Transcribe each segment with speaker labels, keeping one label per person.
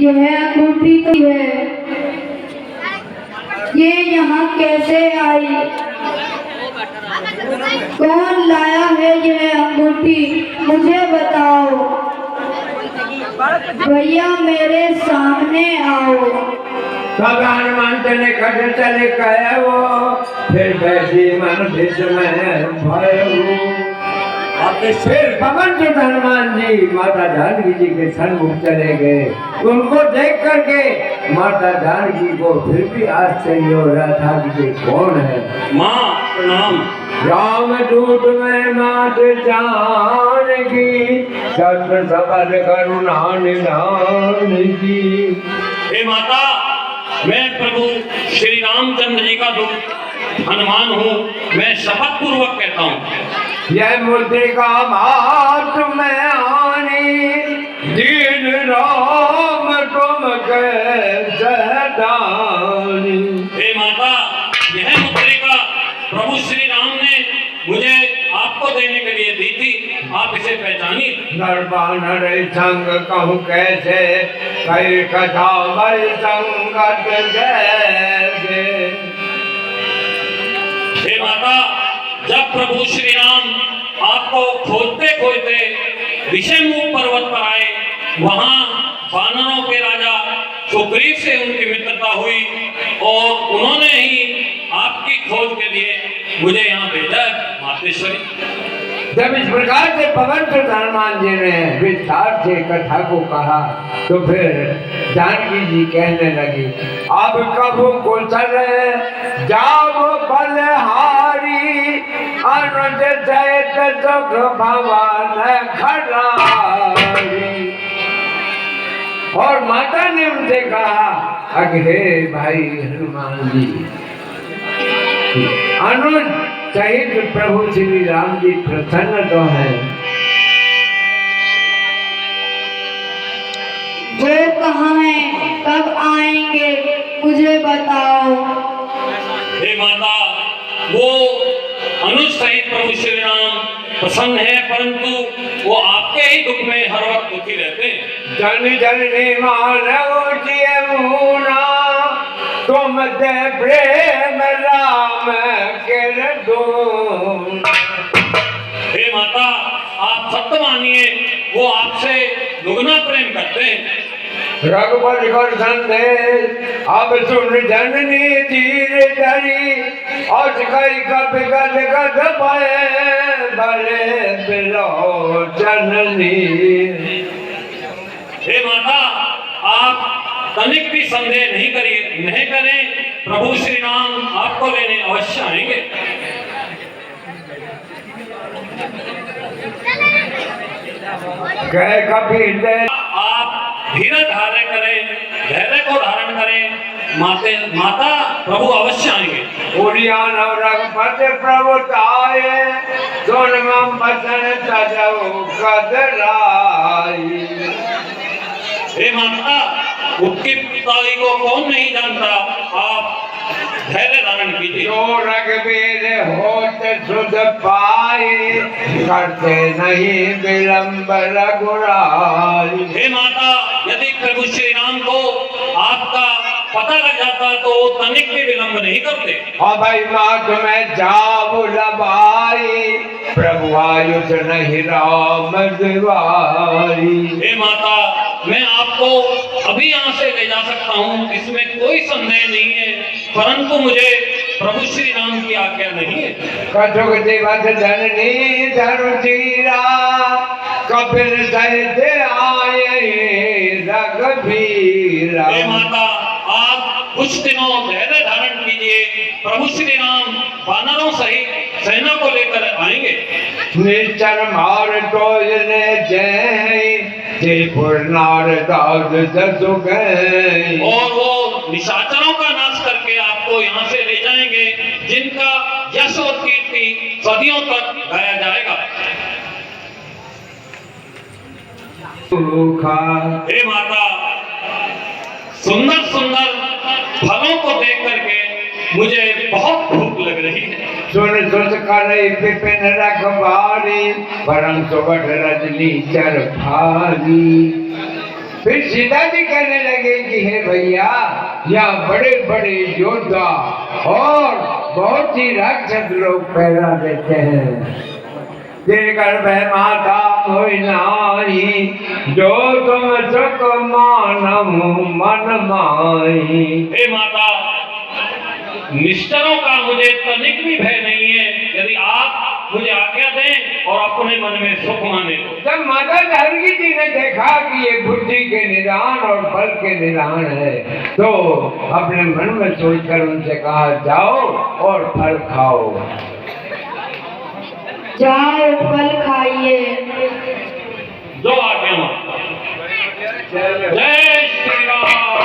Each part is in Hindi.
Speaker 1: यह अंगूठी तो है, ये यहाँ कैसे आई? कौन लाया है यह अंगूठी, मुझे बताओ। भैया मेरे सामने आओ।
Speaker 2: सब हनुमान चले कट चले कहे वो फिर बैठी मन भिज में भय आपके फिर पवन जो हनुमान जी माता जानकी जी के सन्मुख चले गए। उनको देख करके माता जानकी को फिर भी आश्चर्य हो रहा था कि ये कौन है।
Speaker 3: माँ प्रणाम।
Speaker 2: राम दूत में मात जानकी सत्य सबद करुणा निधान की।
Speaker 3: हे माता, मैं प्रभु श्री रामचंद्र जी का दूत हनुमान हूँ। मैं शपथ पूर्वक कहता हूँ,
Speaker 2: यह मुद्रिका मात में आनी दीन राम तुम कैसे दानी।
Speaker 3: हे माता, यह मुद्रिका प्रभु श्री राम ने मुझे आपको देने के लिए दी थी, आप इसे पहचानिए।
Speaker 2: नर संग कहूँ कैसे कई कथा मर संगत जैसे।
Speaker 3: हे माता, जब प्रभु श्री राम आपको खोजते खोजते विषयमुख पर्वत पर आए, वहां वानरों के राजा सुग्रीव से उनकी मित्रता हुई और उन्होंने ही आपकी खोज के लिए मुझे यहाँ भेजा मातेश्वरी।
Speaker 2: जब इस प्रकार से पवन सुत हनुमान जी ने विस्तार से कथा को कहा तो फिर जानकी जी कहने लगी, अब कभू कुशल जाओ बलहारी अनुज सहित सुख भवन खरारी। और माता ने उनसे कहा अरे हे भाई हनुमान जी, अनुज सहित प्रभु श्री राम जी प्रसन्न तो हैं,
Speaker 1: वो कहाँ हैं, कब आएंगे, मुझे बताओ।
Speaker 3: हे माता, वो अनुज सहित प्रभु श्री राम प्रसन्न है, परंतु वो आपके ही दुख में हर वक्त दुखी रहते हैं।
Speaker 2: जन जननी मानव मुना, तुम ते प्रेम राम के दून।
Speaker 3: हे माता, आप सत्य मानिए, वो आपसे दुगना प्रेम करते हैं।
Speaker 2: रघुपति कर संदेश अब सुन जननी धीरे धरी, और कई कप गद गद पाए बड़े बिलो जननी।
Speaker 3: हे माता, आप तनिक भी संदेह नहीं करें, प्रभु श्री राम आपको लेने अवश्य आएंगे।
Speaker 2: कह कपिल
Speaker 3: आप धीरज धारण करें, धैर्य को धारण करें, माता प्रभु अवश्य आएंगे।
Speaker 2: उड़ियान और रघुपति प्रभु ताये, सोनम बसन सजऊ कदराई।
Speaker 3: हे माता, उसकी पिताई को कौन नहीं जानता, आप धैर्य धारण कीजिए।
Speaker 2: जो रघुवीर होते सुध पाए, करते नहीं विलंब रघुराई।
Speaker 3: हे माता, यदि प्रभु श्री राम को आपका पता लग जाता तो वो तनिक भी विलंब नहीं करते।
Speaker 2: भाई माँ तुम्हें जाऊ लबाई, प्रभु आयुष नहीं राम दिवाई।
Speaker 3: हे माता, मैं आपको अभी यहाँ से ले जा सकता हूँ, इसमें कोई संदेह नहीं है, परंतु मुझे प्रभु श्री राम की आज्ञा नहीं है।
Speaker 2: कछुक दिवस जननी धरुचीरा, कपिल सहित आए रघुवीरा।
Speaker 3: हे माता, आप कुछ दिनों धैर्य धारण कीजिए, प्रभु श्री राम वानरों सहित सेना को लेकर आएंगे।
Speaker 2: निश्चर मार तो जय, त्रिपुर नार दास जसु गए।
Speaker 3: और वो निशाचरों का नाश करके आपको यहाँ से ले जाएंगे, जिनका यश और कीर्ति सदियों तक गाया जाएगा। हे माता, सुंदर सुंदर फलों को देख करके मुझे बहुत भूख लग रही है।
Speaker 2: सुन सुत करे पिपिन रखवारी, परम सुबह रजनी चर भारी। फिर सीता जी कहने लगे कि हे भैया, यहाँ बड़े बड़े योद्धा और बहुत ही राक्षस लोग पहरा देते हैं, कर भय माता कोई नाही, जो तुम सुख मानव मन माही।
Speaker 3: हे माता, निश्चरों का मुझे तनिक भी भय नहीं है, यदि आप मुझे आज्ञा दें और अपने मन में सुख माने।
Speaker 2: जब माता जानकी जी ने देखा कि ये बुद्धि के निदान और बल के निदान है, तो अपने मन में सोचकर उनसे कहा जाओ और फल खाओ।
Speaker 1: जाओ फल खाइए।
Speaker 3: जो आज्ञा माता। जय श्री राम।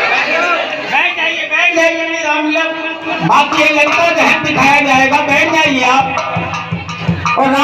Speaker 4: बैठ जाइए मेरी रामलीला बात ये लड़का जहर दिखाया जाएगा, बैठ जाइए आप। और